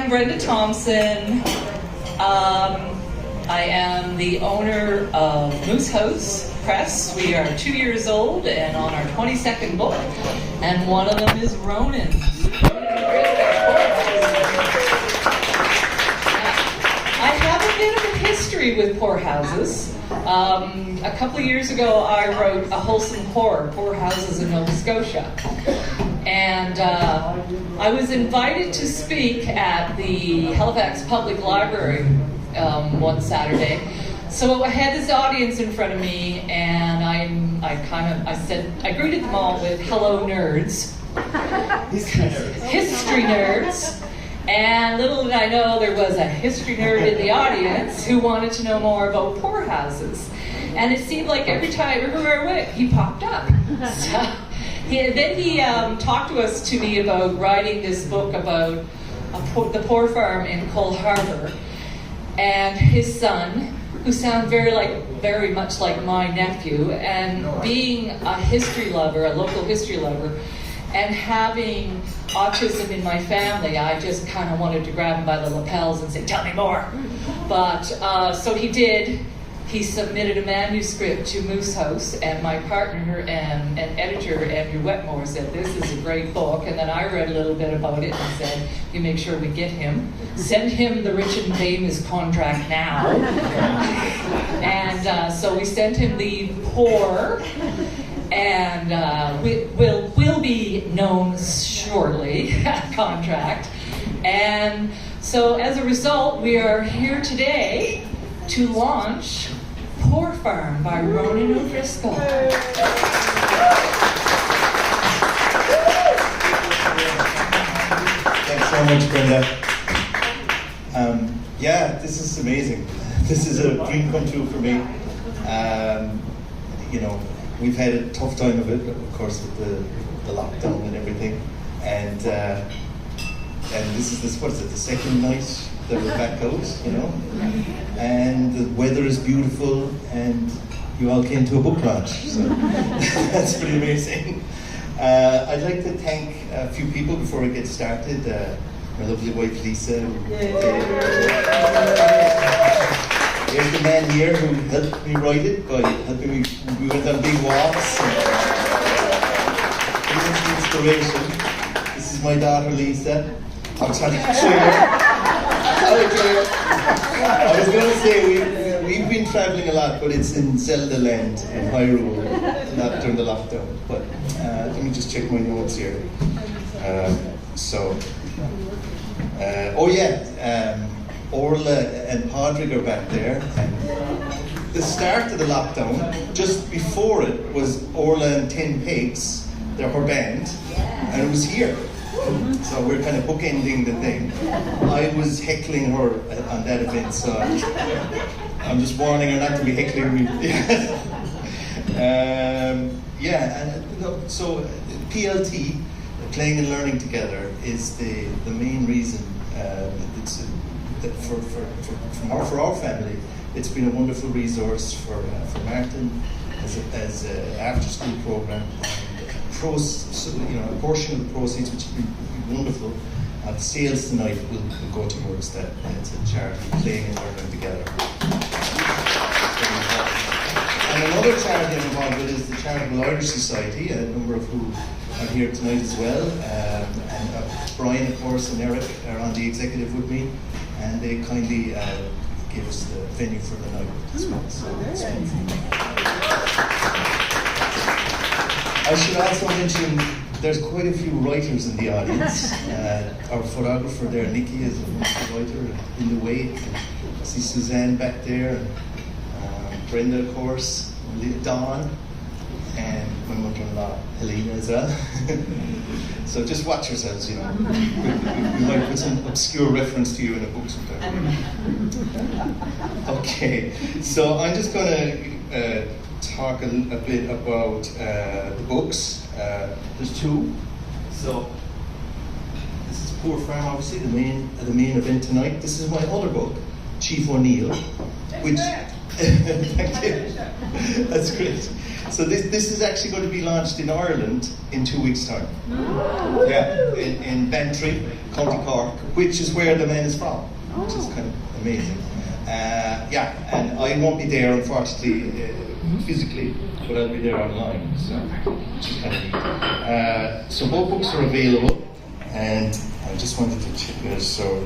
I'm Brenda Thompson. I am the owner of Moose House Press. We are 2 years old and on our 22nd book, and one of them is Ronan. I have a bit of a history with poorhouses. A couple of years ago, I wrote A Wholesome Poor Houses in Nova Scotia. And I was invited to speak at the Halifax Public Library one Saturday. So I had this audience in front of me, and I greeted them all with "Hello, nerds." History nerds. And little did I know there was a history nerd in the audience who wanted to know more about poorhouses. And it seemed like everywhere I went, he popped up. So, then he talked to me about writing this book about the poor farm in Cole Harbour, and his son, who sounds very much like my nephew, and being a history lover, a local history lover, and having autism in my family, I just kind of wanted to grab him by the lapels and say, "Tell me more." But so he did. He submitted a manuscript to Moose House, and my partner and editor, Andrew Wetmore, said, "This is a great book." And then I read a little bit about it and said, "You make sure we get him. Send him the rich and famous contract now." And so we sent him the poor, and will be known shortly contract. And so as a result, we are here today to launch Poor Farm by Ronan O'Driscoll. Thanks so much, Brenda. Yeah, this is amazing. This is a dream come true for me. We've had a tough time of it, of course, with the lockdown and everything. And this is the second night that we're back out, and the weather is beautiful, and you all came to a book launch, so that's pretty amazing. I'd like to thank a few people before we get started. My lovely wife Lisa. There's the man here who helped me write it by helping me. We went on big walks. He was the inspiration. This is my daughter Lisa. I'm trying to show you. I was going to say we've been travelling a lot, but it's in Zelda land in Hyrule, not during the lockdown. But let me just check my notes here. Orla and Padraig are back there. And the start of the lockdown, just before it, was Orla and 10 Pigs, they're her band, and it was here. So we're kind of bookending the thing. I was heckling her on that event, so I'm just warning her not to be heckling me. So PLT, playing and learning together, is the main reason. For our family, it's been a wonderful resource for Martin as an after-school program. A portion of the proceeds, which has been wonderful, the sales tonight will go towards that. It's a charity, playing and learning together. And another charity I'm involved with is the Charitable Irish Society, a number of who are here tonight as well. And Brian, of course, and Eric are on the executive with me, and they kindly gave us the venue for the night as well. So it's wonderful. I should also mention there's quite a few writers in the audience. Our photographer there, Nikki, is a wonderful writer in the way. I see Suzanne back there, and Brenda, of course, Dawn, and my mother-in-law, Helena, as well. So just watch yourselves, We might put some obscure reference to you in a book sometime. Okay, so I'm just going to talk a bit about the books. There's two. So this is Poor Farm, obviously the main event tonight. This is my other book, Chief O'Neill, which Thank you. That's great. So this is actually going to be launched in Ireland in 2 weeks' time. Yeah, in Bantry, County Cork, which is where the man is from, which is kind of amazing. Yeah, and I won't be there, unfortunately, physically, but I'll be there online, so which is kind of neat. So both books are available, and I just wanted to check this. So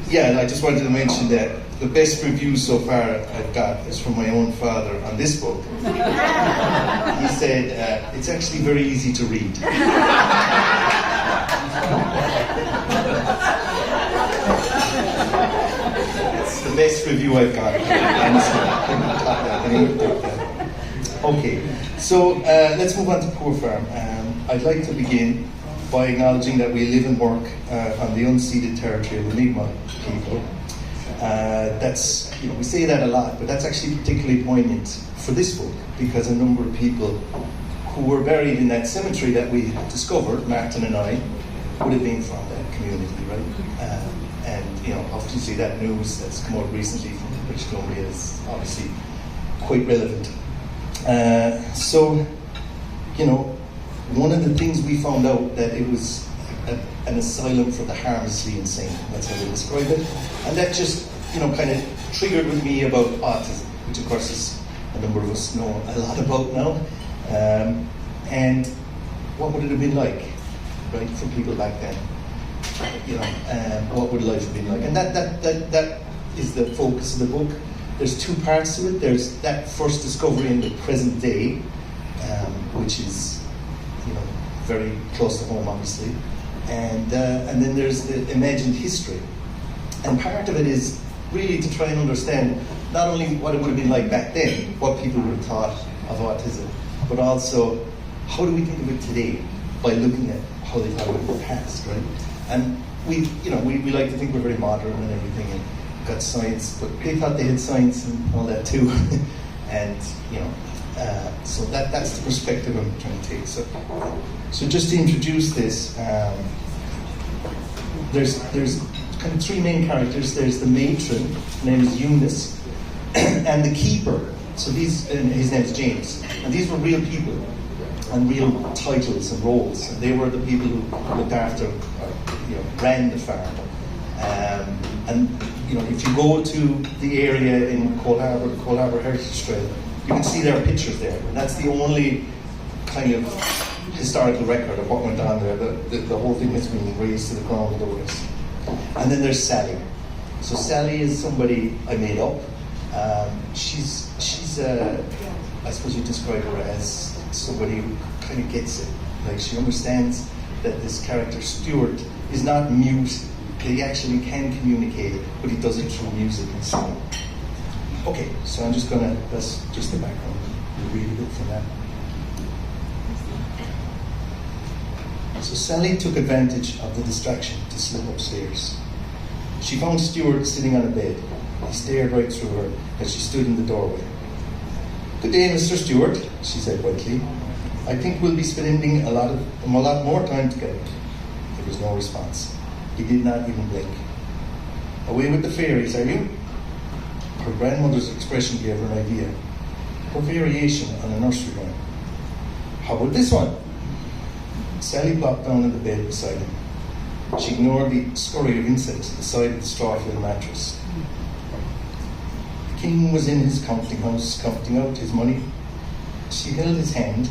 yeah, and I just wanted to mention that the best review so far I've got is from my own father on this book. He said it's actually very easy to read. It's the best review I've got. Okay, so let's move on to Poor Farm. I'd like to begin by acknowledging that we live and work on the unceded territory of the Mi'kmaq people. That's, we say that a lot, but that's actually particularly poignant for this book because a number of people who were buried in that cemetery that we discovered, Martin and I, would have been from that community, right? And obviously that news that's come out recently from British Columbia is obviously quite relevant. So, one of the things we found out that it was an asylum for the harmlessly insane. That's how they describe it. And that just, kind of triggered with me about autism, which of course is a number of us know a lot about now. And what would it have been like, right, for people back then? What would life have been like? And that is the focus of the book. There's two parts to it. There's that first discovery in the present day, which is very close to home, obviously, and then there's the imagined history, and part of it is really to try and understand not only what it would have been like back then, what people would have thought of autism, but also how do we think of it today by looking at how they thought of it in the past, right? And we like to think we're very modern and everything, and got science, but they thought they had science and all that too, and so that's the perspective I'm trying to take. So just to introduce this, there's kind of three main characters. There's the matron, her name is Eunice, and the keeper. So his name is James, and these were real people and real titles and roles. And they were the people who looked after, ran the farm. And if you go to the area in Cole Harbour Heritage Trail, you can see their pictures there. And that's the only kind of historical record of what went on there. The whole thing has been razed to the ground otherwise. And then there's Sally. So Sally is somebody I made up. She's I suppose you describe her as somebody who kind of gets it. Like, she understands that this character, Stuart, is not mute. He actually can communicate, but he does it through music and song. Okay, so that's just the background. We'll read a bit from that. So Sally took advantage of the distraction to slip upstairs. She found Stuart sitting on a bed. He stared right through her as she stood in the doorway. "Good day, Mr. Stuart," she said brightly. "I think we'll be spending a lot more time together." There was no response. He did not even blink. "Away with the fairies, are you?" Her grandmother's expression gave her an idea. Her variation on a nursery rhyme. "How about this one?" Sally plopped down on the bed beside him. She ignored the scurry of insects at the side of the straw-filled mattress. The king was in his counting house, counting out his money. She held his hand,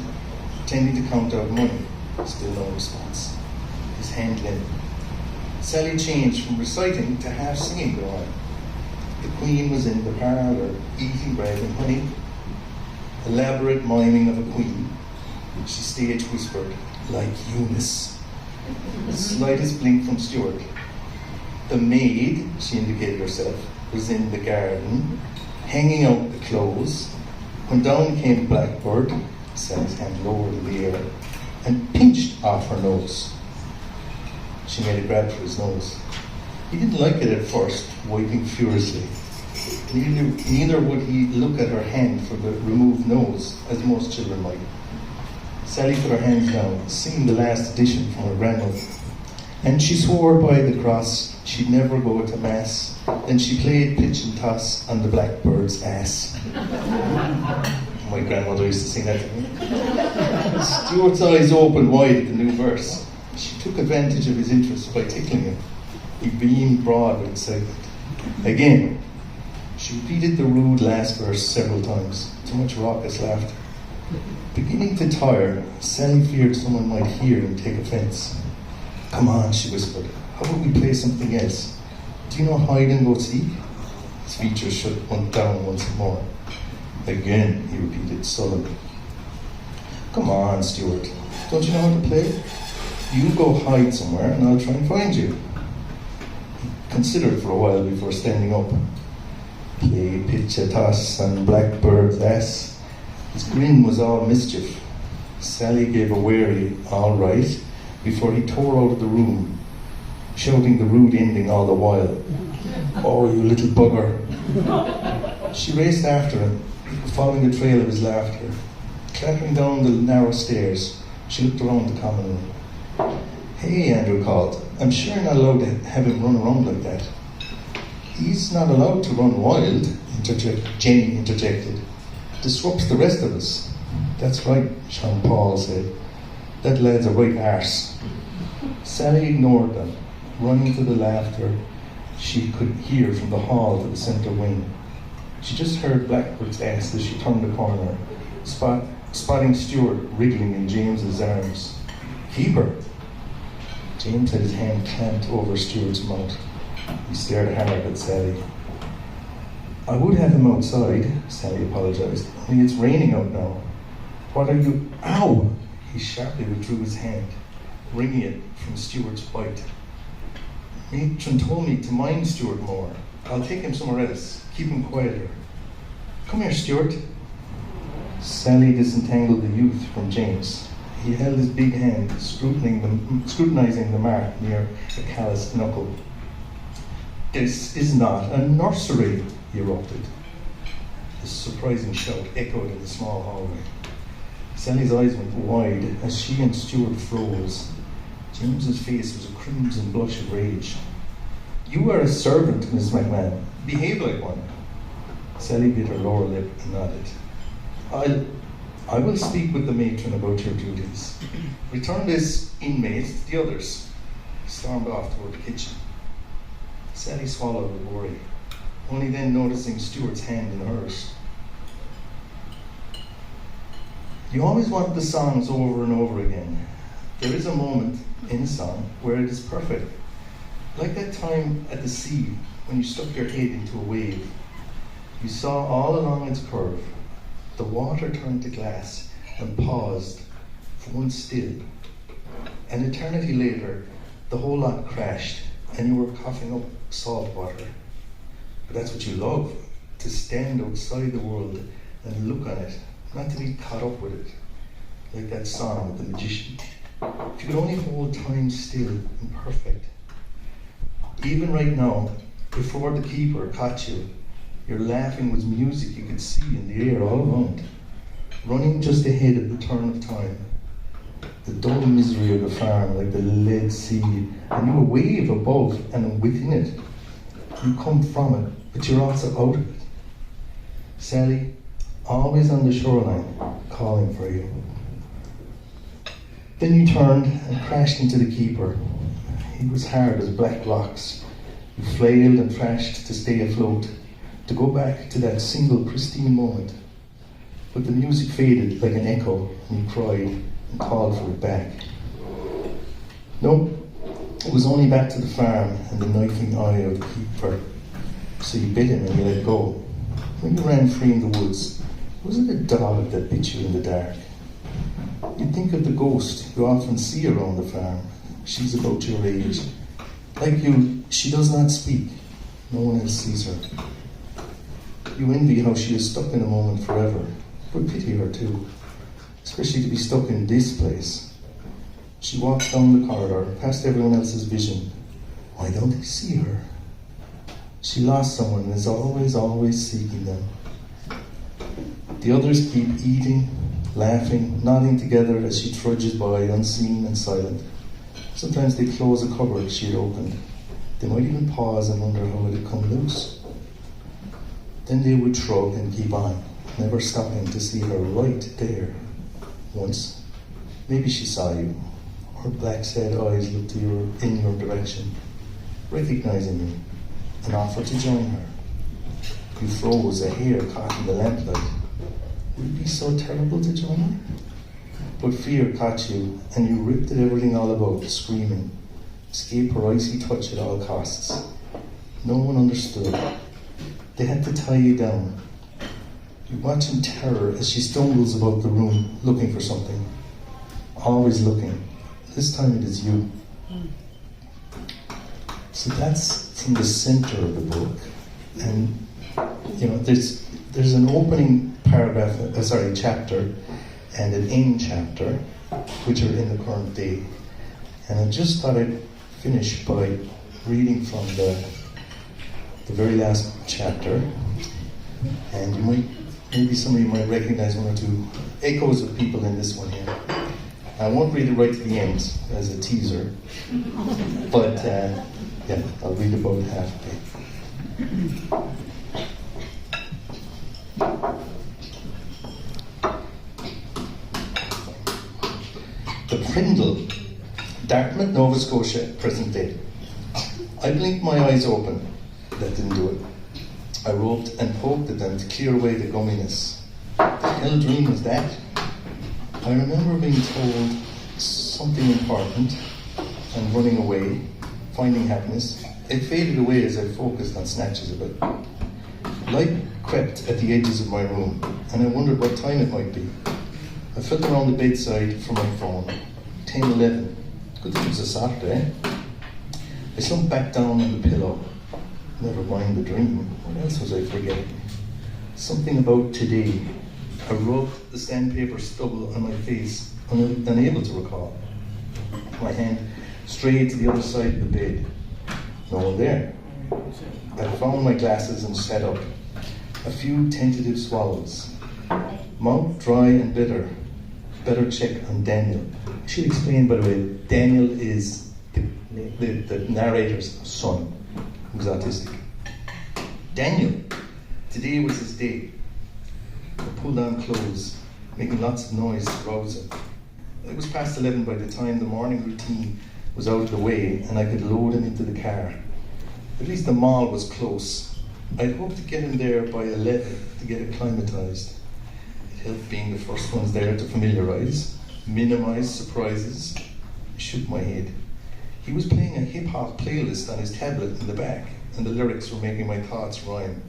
pretending to count out money. Still no response. His hand limp. Sally changed from reciting to half-singing the rhyme. The queen was in the parlour, eating bread and honey. Elaborate miming of a queen. She stage whispered, "Like Eunice." The slightest blink from Stuart. The maid, she indicated herself, was in the garden, hanging out the clothes, when down came Blackbird, Sally's hand lowered in the air, and pinched off her nose. She made a grab for his nose. He didn't like it at first, wiping furiously. Neither would he look at her hand for the removed nose, as most children might. Sally put her hands down, singing the last edition from her grandmother. And she swore by the cross she'd never go to mass. Then she played pitch and toss on the blackbird's ass. My grandmother used to sing that to me. Stuart's eyes opened wide at the new verse. She took advantage of his interest by tickling him. He beamed broad with excitement. Again, she repeated the rude last verse several times. Too much raucous laughter. Beginning to tire, Sally feared someone might hear and take offence. Come on, she whispered. How about we play something else? Do you know hide and go seek? His features shut down once more. Again, he repeated sullenly. Come on, Stuart. Don't you know how to play? You go hide somewhere and I'll try and find you. He considered for a while before standing up. Play pitch a toss on blackbird's ass. His grin was all mischief. Sally gave a wary, all right, before he tore out of the room, shouting the rude ending all the while. Oh, you little bugger. She raced after him, following the trail of his laughter. Clattering down the narrow stairs, she looked around the common room. Hey, Andrew called. I'm sure you're not allowed to have him run around like that. He's not allowed to run wild, Jenny interjected. Disrupts the rest of us. That's right, Sean Paul said. That lad's a right arse. Sally ignored them, running to the laughter she could hear from the hall to the centre wing. She just heard Blackbird's ass as she turned the corner, spotting Stuart wriggling in James's arms. Keep her. James had his hand clamped over Stuart's mouth. He stared hard at Sally. I would have him outside, Sally apologised. Only it's raining out now. What are you... Ow! He sharply withdrew his hand, wringing it from Stuart's bite. Matron told me to mind Stuart more. I'll take him somewhere else. Keep him quieter. Come here, Stuart. Sally disentangled the youth from James. He held his big hand, scrutinising the mark near a calloused knuckle. This is not a nursery, he erupted. This surprising shout echoed in the small hallway. Sally's eyes went wide as she and Stuart froze. James's face was a crimson blush of rage. You are a servant, Miss McMahon. Behave like one. Sally bit her lower lip and nodded. I will speak with the matron about your duties. Return this inmate to the others. He stormed off toward the kitchen. Sally swallowed with worry, only then noticing Stuart's hand in hers. You always want the songs over and over again. There is a moment in a song where it is perfect. Like that time at the sea when you stuck your head into a wave. You saw all along its curve. The water turned to glass and paused for one still. An eternity later, the whole lot crashed and you were coughing up salt water. But that's what you love, to stand outside the world and look on it, not to be caught up with it, like that song with the magician. If you could only hold time still and perfect. Even right now, before the keeper caught you, your laughing was music you could see in the air all around, running just ahead of the turn of time. The dull misery of the farm, like the lead sea, and you a wave above and within it. You come from it, but you're also out of it. Sally, always on the shoreline, calling for you. Then you turned and crashed into the keeper. He was hard as black rocks. You flailed and thrashed to stay afloat, to go back to that single pristine moment. But the music faded like an echo, and you cried and called for it back. No, it was only back to the farm and the knifing eye of the keeper. So you bit him and you let go. When you ran free in the woods, wasn't it a dog that bit you in the dark? You think of the ghost you often see around the farm. She's about your age. Like you, she does not speak. No one else sees her. You envy how she is stuck in a moment forever, but pity her too, especially to be stuck in this place. She walks down the corridor, past everyone else's vision. Why don't they see her? She lost someone and is always seeking them. The others keep eating, laughing, nodding together as she trudges by, unseen and silent. Sometimes they close a cupboard she had opened. They might even pause and wonder how it had come loose. Then they would shrug and keep on, never stopping to see her right there. Once, maybe she saw you. Her black sad eyes looked in your direction, recognizing you, and offered to join her. You froze, a hair caught in the lamplight. Would it be so terrible to join her? But fear caught you, and you ripped at everything all about, screaming. Escape her icy touch at all costs. No one understood. They had to tie you down. You watch in terror as she stumbles about the room, looking for something. Always looking. This time it is you. So that's from the center of the book. And, there's an opening chapter, and an end chapter, which are in the current day. And I just thought I'd finish by reading from the very last chapter. And maybe some of you might recognize one or two echoes of people in this one here. I won't read it right to the end as a teaser, but I'll read about half of it. The Prindle, Dartmouth, Nova Scotia, present day. I blinked my eyes open. That didn't do it. I roped and poked at them to clear away the gumminess. What the hell dream was that? I remember being told something important and running away, finding happiness. It faded away as I focused on snatches of it. Light crept at the edges of my room, and I wondered what time it might be. I felt around the bedside for my phone. 10:11. Good thing it was a Saturday. I slumped back down on the pillow. Never mind the dream. What else was I forgetting? Something about today. I rubbed the sandpaper stubble on my face, unable to recall. My hand strayed to the other side of the bed. No one there. I found my glasses and sat up. A few tentative swallows. Mouth dry and bitter. Better check on Daniel. I should explain, by the way, Daniel is the narrator's son, who's autistic. Daniel. Today was his day. I pulled on clothes, making lots of noise to rouse him. It was past 11 by the time the morning routine was out of the way and I could load him into the car. At least the mall was close. I'd hoped to get him there by 11 to get acclimatized. It helped being the first ones there to familiarize, minimize surprises. I shook my head. He was playing a hip-hop playlist on his tablet in the back, and the lyrics were making my thoughts rhyme.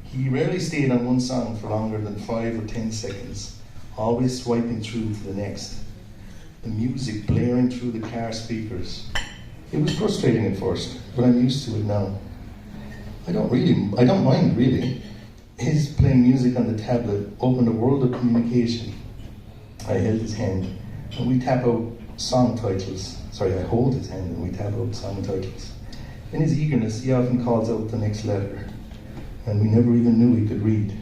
He rarely stayed on one song for longer than 5 or 10 seconds, always swiping through to the next. The music blaring through the car speakers. It was frustrating at first, but I'm used to it now. I don't mind really. His playing music on the tablet opened a world of communication. I held his hand and we tap out song titles. I hold his hand and we tap out song titles. In his eagerness, he often calls out the next letter, and we never even knew he could read.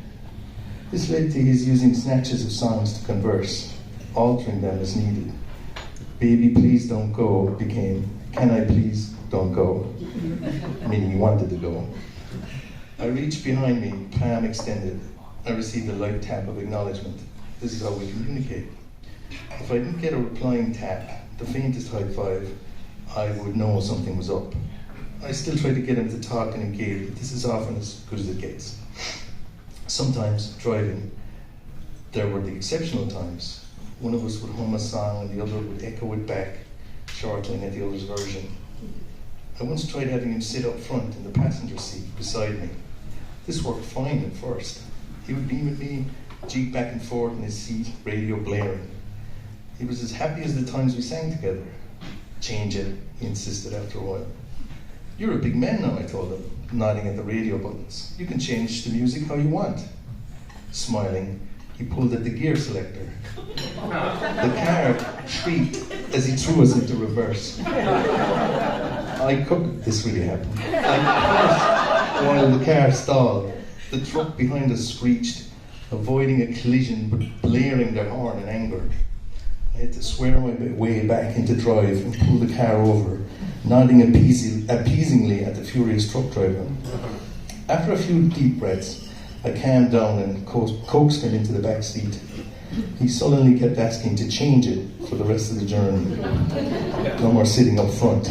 This led to his using snatches of songs to converse, altering them as needed. Baby, please don't go became, can I please don't go? Meaning he wanted to go. I reached behind me, palm extended. I received a light tap of acknowledgement. This is how we communicate. If I didn't get a replying tap, the faintest high five, I would know something was up. I still try to get him to talk and engage, but this is often as good as it gets. Sometimes, driving, there were the exceptional times. One of us would hum a song and the other would echo it back, chortling at the other's version. I once tried having him sit up front in the passenger seat beside me. This worked fine at first. He would beam at me, jeep back and forth in his seat, radio blaring. He was as happy as the times we sang together. Change it, he insisted after a while. You're a big man now, I told him, nodding at the radio buttons. You can change the music how you want. Smiling, he pulled at the gear selector. The car shrieked as he threw us into reverse. This really happened. I cursed while the car stalled. The truck behind us screeched, avoiding a collision but blaring their horn in anger. I had to swear my way back into drive and pull the car over, nodding appeasingly at the furious truck driver. After a few deep breaths, I calmed down and coaxed him into the back seat. He sullenly kept asking to change it for the rest of the journey. No more sitting up front.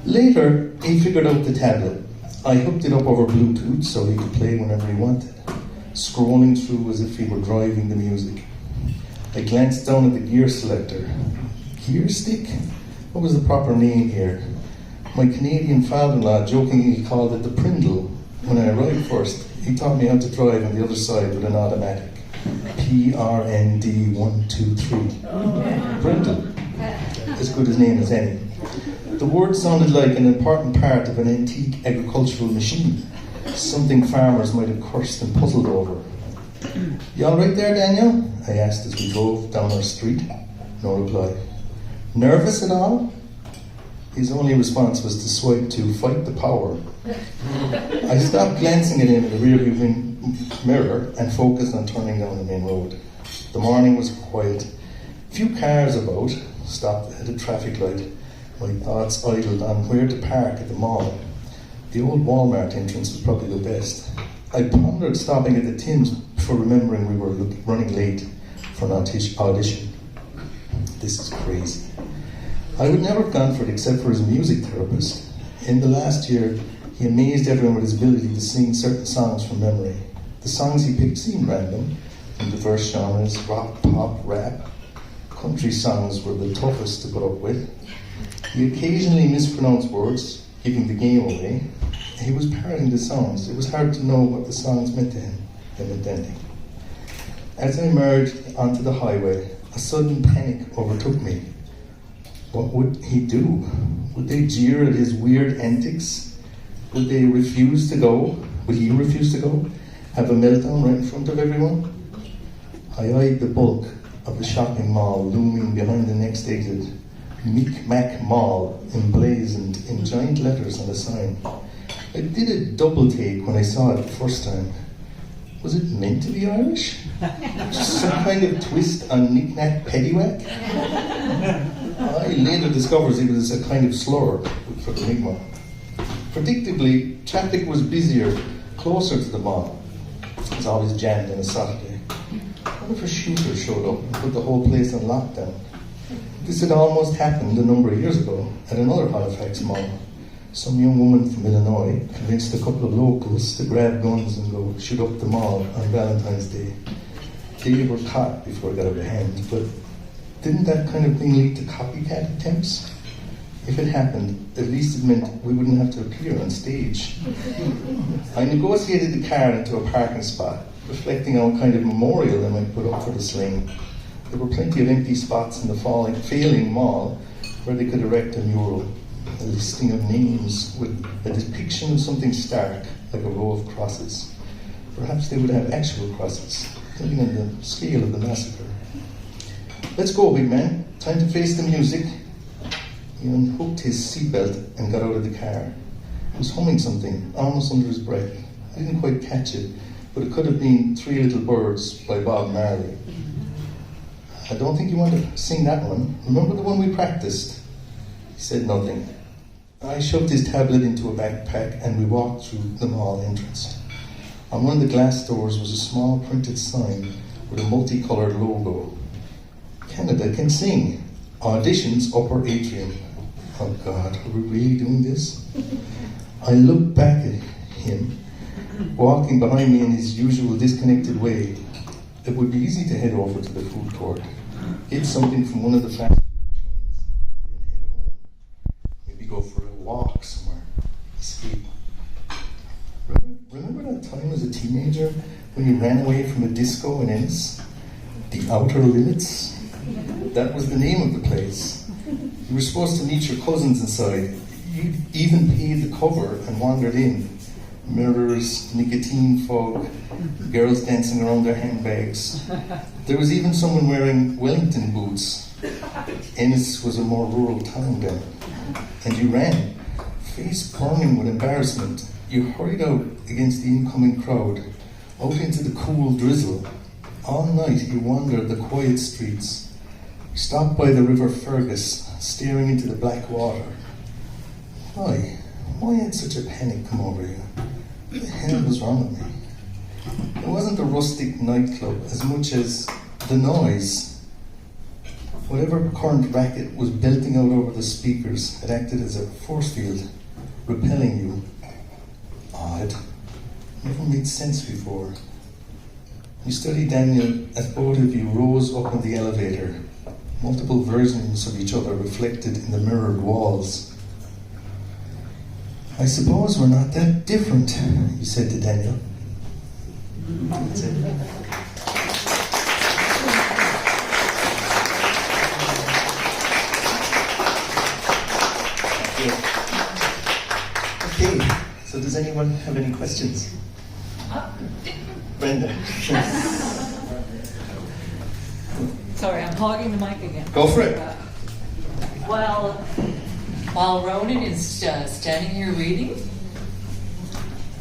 Later, he figured out the tablet. I hooked it up over Bluetooth so he could play whenever he wanted, scrolling through as if he were driving the music. I glanced down at the gear selector. Gear stick? What was the proper name here? My Canadian father-in-law jokingly called it the Prindle. When I arrived first, he taught me how to drive on the other side with an automatic. PRND 1, 2, 3. Prindle. As good a name as any. The word sounded like an important part of an antique agricultural machine, something farmers might have cursed and puzzled over. You all right there, Daniel? I asked as we drove down our street. No reply. Nervous at all? His only response was to swipe to fight the power. I stopped glancing at him in the rearview mirror and focused on turning down the main road. The morning was quiet. Few cars about, stopped at a traffic light. My thoughts idled on where to park at the mall. The old Walmart entrance was probably the best. I pondered stopping at the Tim's before remembering we were running late for an audition. This is crazy. I would never have gone for it except for his music therapist. In the last year, he amazed everyone with his ability to sing certain songs from memory. The songs he picked seemed random, from diverse genres, rock, pop, rap. Country songs were the toughest to put up with. He occasionally mispronounced words, giving the game away. He was parroting the songs. It was hard to know what the songs meant to him. They meant anything. As I emerged onto the highway, a sudden panic overtook me. What would he do? Would they jeer at his weird antics? Would they refuse to go? Would he refuse to go? Have a meltdown right in front of everyone? I eyed the bulk of the shopping mall looming behind the next exit. Micmac Mall, emblazoned in giant letters on the sign. I did a double take when I saw it the first time. Was it meant to be Irish? Just some kind of twist on knick-knack paddywhack? I later discovered it was a kind of slur for the Mi'kmaq. Predictably, traffic was busier closer to the mall. It was always jammed on a Saturday. What if a shooter showed up and put the whole place on lockdown? This had almost happened a number of years ago at another Halifax mall. Some young woman from Illinois convinced a couple of locals to grab guns and go shoot up the mall on Valentine's Day. They were caught before it got out of hand, but didn't that kind of thing lead to copycat attempts? If it happened, at least it meant we wouldn't have to appear on stage. I negotiated the car into a parking spot, reflecting on what kind of memorial I might put up for the slaying. There were plenty of empty spots in the failing mall where they could erect a mural, a listing of names with a depiction of something stark, like a row of crosses. Perhaps they would have actual crosses, depending on the scale of the massacre. Let's go, big man. Time to face the music. He unhooked his seatbelt and got out of the car. He was humming something, almost under his breath. I didn't quite catch it, but it could have been Three Little Birds by Bob Marley. I don't think you want to sing that one. Remember the one we practiced? He said nothing. I shoved his tablet into a backpack and we walked through the mall entrance. On one of the glass doors was a small printed sign with a multicolored logo. Canada can sing. Auditions upper atrium. Oh God, are we really doing this? I looked back at him, walking behind me in his usual disconnected way. It would be easy to head over to the food court, get something from one of the fast food chains, then head home. Maybe go for a walk somewhere, escape. Remember that time as a teenager when you ran away from a disco in Ennis? The Outer Limits? That was the name of the place. You were supposed to meet your cousins inside. You even paid the cover and wandered in. Mirrors, nicotine fog, girls dancing around their handbags. There was even someone wearing Wellington boots. Ennis was a more rural town then. And you ran, face burning with embarrassment. You hurried out against the incoming crowd, out into the cool drizzle. All night he wandered the quiet streets, stopped by the River Fergus, staring into the black water. Why? Why had such a panic come over you? What the hell was wrong with me? It wasn't the rustic nightclub as much as the noise. Whatever current racket was belting out over the speakers had acted as a force field, repelling you. Odd. Never made sense before. You studied Daniel as both of you rose up in the elevator, multiple versions of each other reflected in the mirrored walls. I suppose we're not that different, you said to Daniel. That's it. Okay, so does anyone have any questions? Brenda. Sorry, I'm hogging the mic again. Go for it. Well, while Ronan is standing here reading,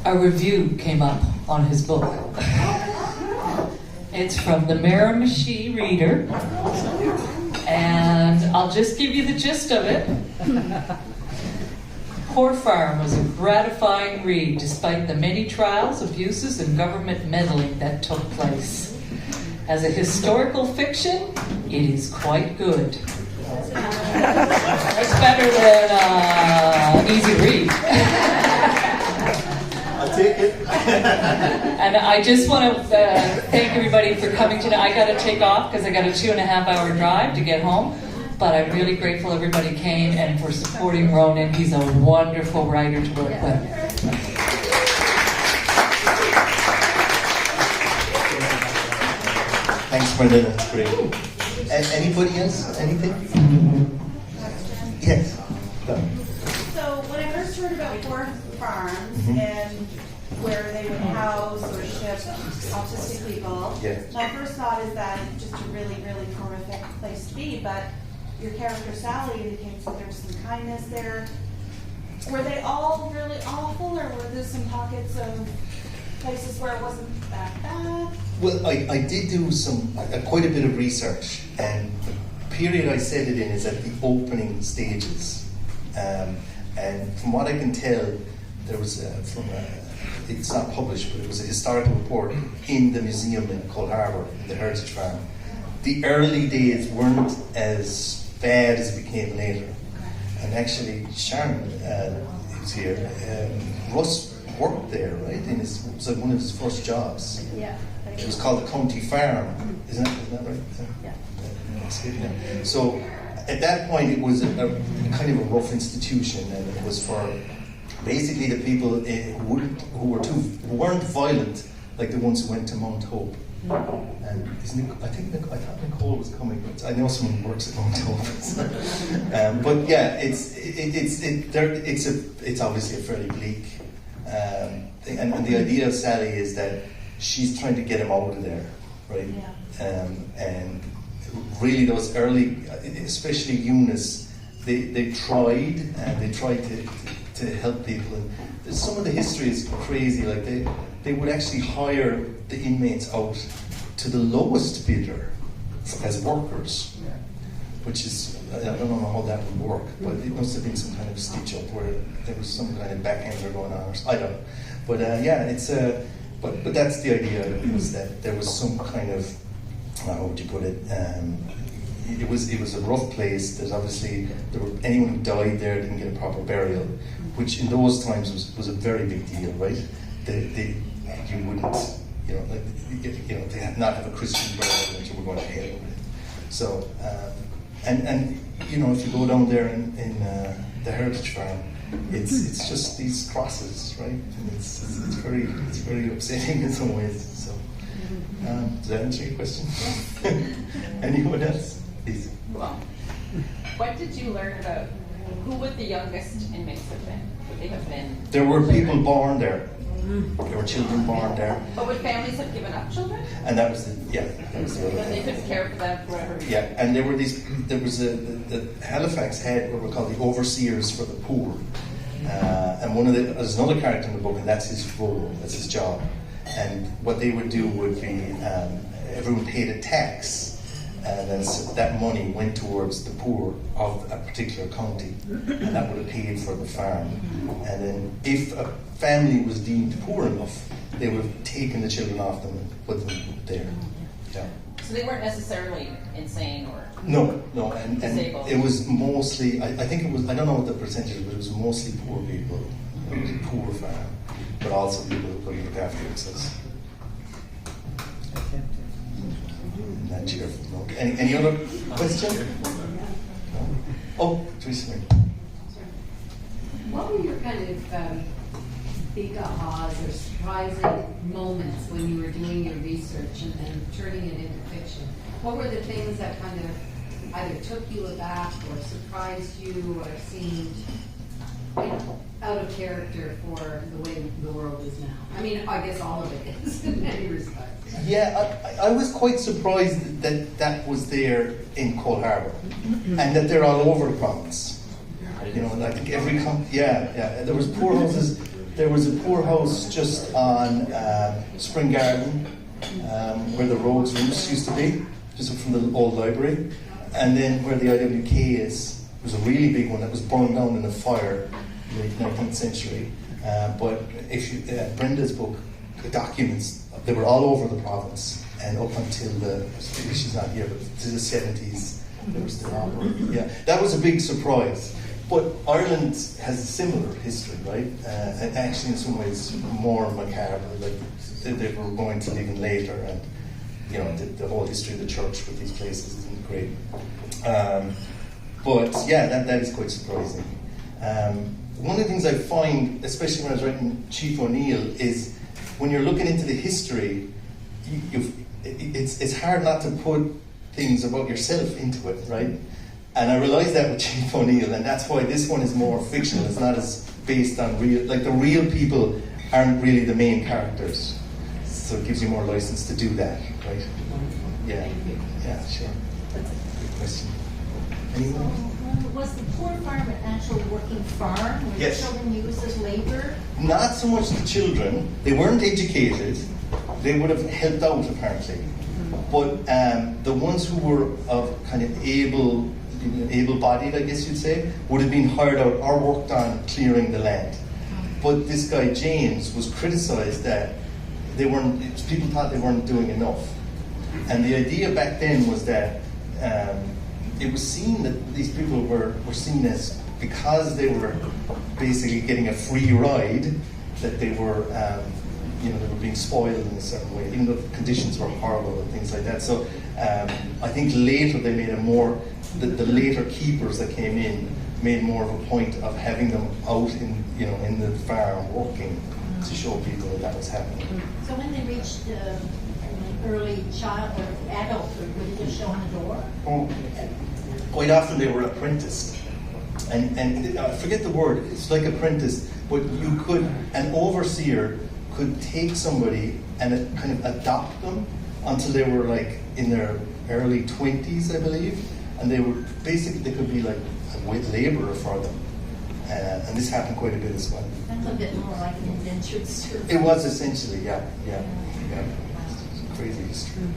a review came up on his book. It's from the Miramichi Reader, and I'll just give you the gist of it. Poor Farm was a gratifying read despite the many trials, abuses, and government meddling that took place. As a historical fiction, it is quite good. It's better than an easy read. I'll take it. And I just want to thank everybody for coming today. I got to take off because I got a 2.5-hour drive to get home. But I'm really grateful everybody came and for supporting Ronan. He's a wonderful writer to work with. Thanks, Brenda. That's great. Anybody else? Anything? Yes. Go. So when I first heard about Poor Farms and where they would house or ship autistic people, my first thought is that it's just a really, really horrific place to be. But your character Sally indicates that there's some kindness there. Were they all really awful, or were there some pockets of places where it wasn't that bad? Well, I did do quite a bit of research, and the period I said it in is at the opening stages. And from what I can tell, there was it's not published, but it was a historical report in the museum in Coal Harbour, the Heritage Farm. The early days weren't as bad as it became later. And actually, Sharon, who's here, Russ worked there, right? It was like one of his first jobs. Yeah. It was called the County Farm. Isn't that right? Yeah. That's good, yeah. So at that point, it was a kind of a rough institution, and it was for basically the people who weren't violent, like the ones who went to Mount Hope. And I thought Nicole was coming, but I know someone who works at Mount Hope. But yeah, it's obviously a fairly bleak thing. And the idea of Sally is that she's trying to get him out of there, right? Yeah. And really, those early, especially Eunice, they tried to help people. And some of the history is crazy. Like they would actually hire the inmates out to the lowest bidder as workers, which is, I don't know how that would work, but it must have been some kind of stitch up where there was some kind of backhander going on, or I don't know. But but that's the idea, was that there was some kind of, how would you put it, it was a rough place. There's obviously, anyone who died there didn't get a proper burial, which in those times was a very big deal, right? You wouldn't, they had not have a Christian burial that you were going to hell with. So, and if you go down there in the Heritage Farm, it's just these crosses, right? And it's very upsetting in some ways. So, does that answer your question? Anyone else? Please. Well, what did you learn about who would the youngest inmates have been? Would they have been? There were people born there. There were children born there. But would families have given up children? And that was the other When they thing. couldn't care for them for whatever reason? Yeah, and there was the Halifax had what were called the overseers for the poor. And there's another character in the book, and that's his role, that's his job. And what they would do would be, everyone paid a tax, and then that money went towards the poor of a particular county, and that would have paid for the farm. And then if a family was deemed poor enough, they would have taken the children off them and put them there. Yeah. So they weren't necessarily insane or No, and disabled. it was mostly, I think it was, I don't know what the percentage was, but it was mostly poor people. It was a poor farm, but also people who couldn't look after themselves. Not cheerful. No. Any other question? No? Oh, Teresa. What were your kind of big ahas or surprising moments when you were doing your research and then turning it into fiction? What were the things that kind of either took you aback or surprised you or seemed, you know, out of character for the way the world is now? I mean, I guess all of it is in many respects. Yeah, I was quite surprised that that was there in Cole Harbour, and that they're all over the province. You know, I think every there was poor houses. There was a poor house just on Spring Garden, where the Rhodes Roost used to be, just from the old library, and then where the IWK is, was a really big one that was burned down in a fire in the 19th century. But if you Brenda's book documents, they were all over the province, and up until she's not here, but to the 70s, they were still operating. Yeah, that was a big surprise. But Ireland has a similar history, right? And actually, in some ways, more macabre. Like they were going to even later, and you know, the whole history of the church with these places isn't great. But yeah, that is quite surprising. One of the things I find, especially when I was writing Chief O'Neill, is when you're looking into the history, it's hard not to put things about yourself into it, right? And I realised that with Chief O'Neill, and that's why this one is more fictional. It's not as based on real, like the real people aren't really the main characters. So it gives you more license to do that, right? Yeah, sure. Good question. Anyone? Was the poor farm an actual working farm? Were Yes. the children used as labor? Not so much the children. They weren't educated. They would have helped out, apparently. But the ones who were of kind of able-bodied, I guess you'd say, would have been hired out or worked on clearing the land. But this guy James was criticised that people thought they weren't doing enough. And the idea back then was that it was seen that these people were seen as, because they were basically getting a free ride, that they were they were being spoiled in a certain way, even though the conditions were horrible and things like that. So I think later they made the later keepers that came in made more of a point of having them out in the farm working to show people that was happening. So when they reached early child or adulthood, would they just show on the door? Quite often they were apprenticed. And I forget the word, it's like apprentice, but an overseer could take somebody and kind of adopt them until they were like in their early 20s, I believe. And they could be like a wage labourer for them. And this happened quite a bit as well. That's a bit more like an indentured servant. It was essentially, yeah. It's a crazy history.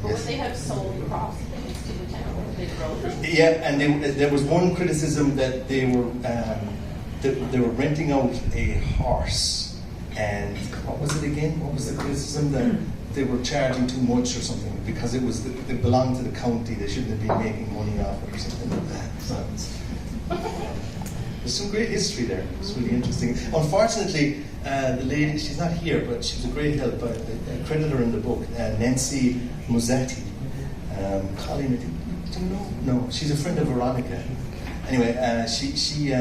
But would they have sold crops to the town? Would they grow them? Yeah, and there was one criticism that they were renting out a horse, and what was it again? What was the criticism? That they were charging too much or something because it belonged to the county. They shouldn't have been making money off it or something like that. So there's some great history there. It's really interesting. Unfortunately, the lady, she's not here, but she was a great help. I credit her in the book, Nancy Muzzatti. Colleen, do you know? No, she's a friend of Veronica. Anyway, she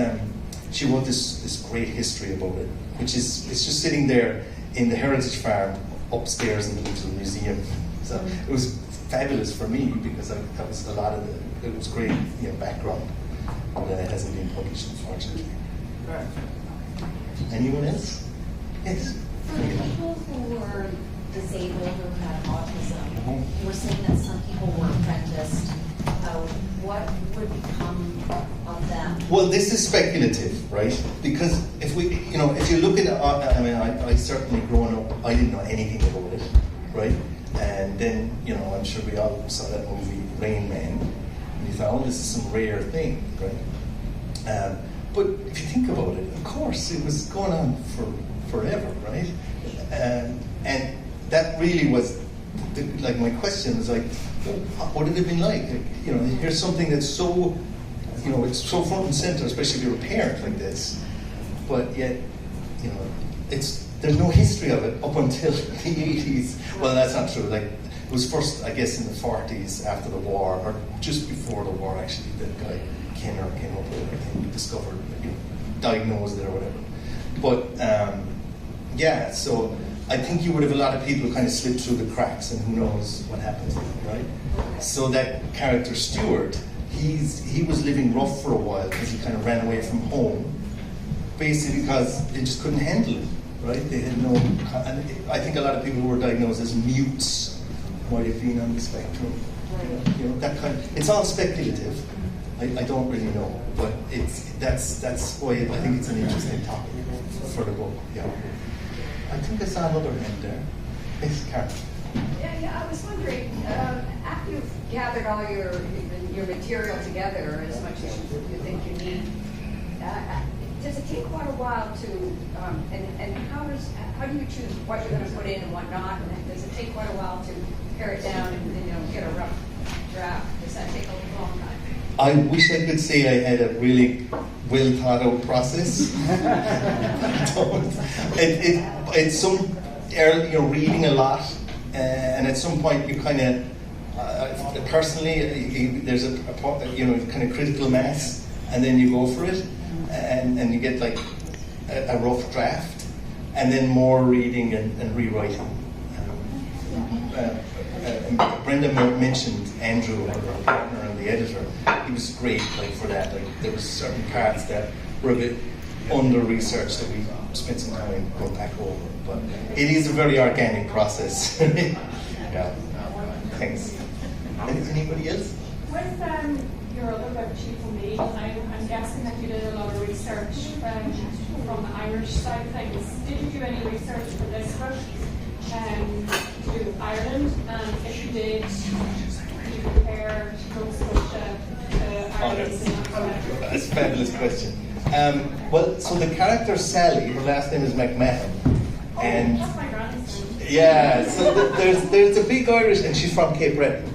wrote this great history about it, which is, it's just sitting there in the Heritage Farm upstairs in the little museum. So it was fabulous for me because that was a lot of it was great, background. But it hasn't been published, unfortunately. Anyone else? Yes. For people who were disabled or had autism, you were saying that some people were apprenticed. What would become of them? Well, this is speculative, right? Because if you look at, I certainly growing up, I didn't know anything about it, right? And then, you know, I'm sure we all saw that movie Rain Man, and you thought, oh, this is some rare thing, right? But if you think about it, of course, it was going on for forever, right? And that really was, like, my question was like, what would it have been like? You know, here's something that's so, you know, it's so front and center, especially if you're a parent like this, but yet, you know, there's no history of it up until the 80s. Well, that's not true. Like, it was first, I guess, in the 40s after the war, or just before the war, actually, that guy Kenner came up with it, I think, discovered, you know, diagnosed it or whatever. But, yeah, so I think you would have a lot of people kind of slip through the cracks, and who knows what happened to them, right? So that character Stuart, he was living rough for a while because he kind of ran away from home, basically because they just couldn't handle it, right? They had no, and I think a lot of people who were diagnosed as mutes might have been on the spectrum. You know, that kind of, it's all speculative. I don't really know, but that's why I think it's an interesting topic for the book. Yeah. I think I saw another hand there. Yes, Karen. Yeah, I was wondering, after you've gathered all your material together as much as you think you need, does it take quite a while to, and how do you choose what you're going to put in and what not? And does it take quite a while to pare it down and you know, get a rough draft? Does that take a long time? I wish I could say I had a really well thought out process. I don't. It's some early, you're reading a lot, and at some point you kind of, personally, there's a you know, kind of critical mass, and then you go for it, and you get like a rough draft, and then more reading and rewriting. Brenda mentioned Andrew, our partner and the editor. He was great, like, for that. Like, there was certain parts that were a bit under researched that we spent some time going back over. But it is a very organic process. Yeah. Thanks. Anybody else? With your other book, Chief O'Neill, I'm guessing that you did a lot of research from the Irish side of things. Did you do any research for this book to do with Ireland? And if you did, do you compare Nova Scotia to Ireland? That's a fabulous question. Well, so the character Sally, her last name is McMahon. And that's my grandson. yeah, so there's a big Irish, and she's from Cape Breton.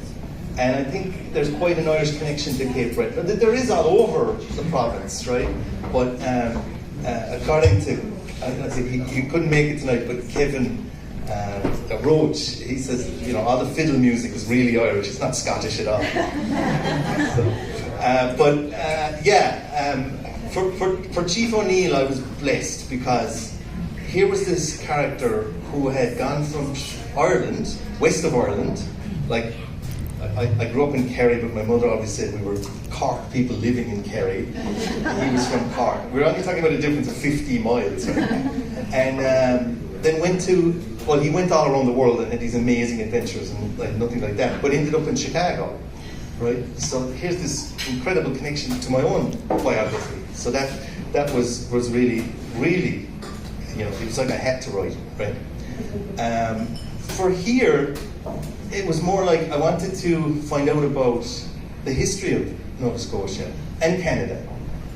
And I think there's quite an Irish connection to Cape Breton. There is all over the province, right? But according to, he couldn't make it tonight, but Kevin Roach, he says, you know, all the fiddle music is really Irish. It's not Scottish at all. For Chief O'Neill, I was blessed because here was this character who had gone from Ireland, west of Ireland, like, I grew up in Kerry, but my mother always said we were Cork people living in Kerry. He was from Cork. We're only talking about a difference of 50 miles, right? And then he went all around the world and had these amazing adventures and like nothing like that, but ended up in Chicago, right? So here's this incredible connection to my own biography. So that was really, really, you know, it was like I had to write, right? For here, it was more like I wanted to find out about the history of Nova Scotia and Canada,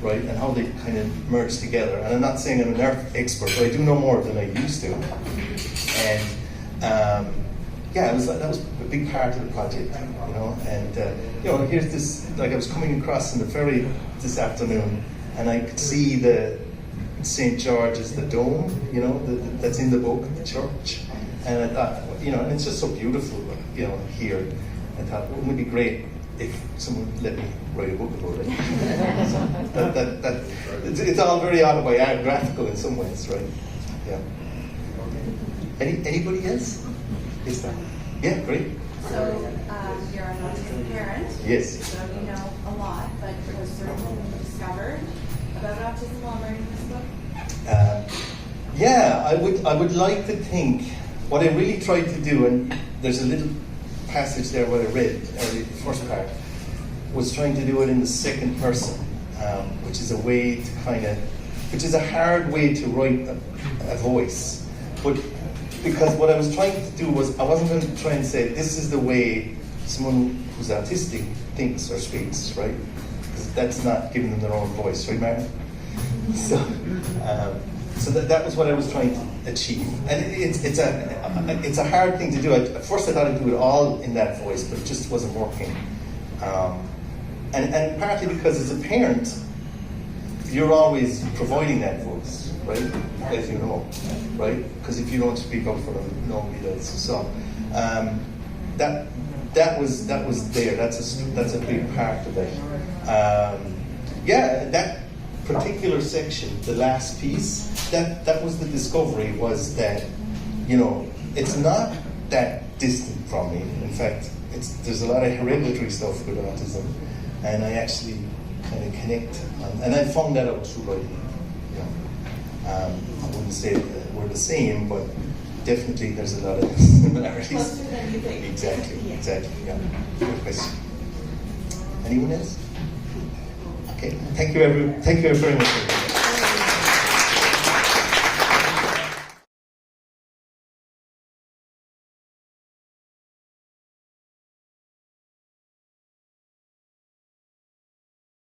right, and how they kind of merged together. And I'm not saying I'm an earth expert, but I do know more than I used to. And that was a big part of the project, you know. And you know, here's this, like I was coming across in the ferry this afternoon, and I could see the St. George's, the dome, you know, that's in the book, the church. And I thought, you know, and it's just so beautiful, you know, here. I thought, wouldn't it be great if someone let me write a book about it? So it's all very autobiographical in some ways, right? Yeah. Anybody else? Yes, ma'am. Yeah, great. So, you're an autistic parent. Yes. So you know a lot, but was there anything you discovered about autism while writing this book? Yeah, I would like to think what I really tried to do, and there's a little passage there where I read the first part, was trying to do it in the second person, which is a way to which is a hard way to write a voice, but because what I was trying to do was, I wasn't going to try and say, this is the way someone who's autistic thinks or speaks, right? Because that's not giving them their own voice, right, Mary? So that was what I was trying to achieve. And it's a hard thing to do. At first I thought I'd do it all in that voice, but it just wasn't working. And partly because as a parent, you're always providing that voice, right? As you know, right? Because if you don't speak up for them, nobody does. So that was there. That's a big part of it. That particular section, the last piece, that was the discovery, was that, you know, it's not that distant from me. In fact, there's a lot of hereditary stuff with autism, and I actually kind of connect, and I found that out through writing. You know, I wouldn't say that we're the same, but definitely there's a lot of similarities. Closer than you think. Exactly. Yeah. Good question. Anyone else? Okay. Thank you very much.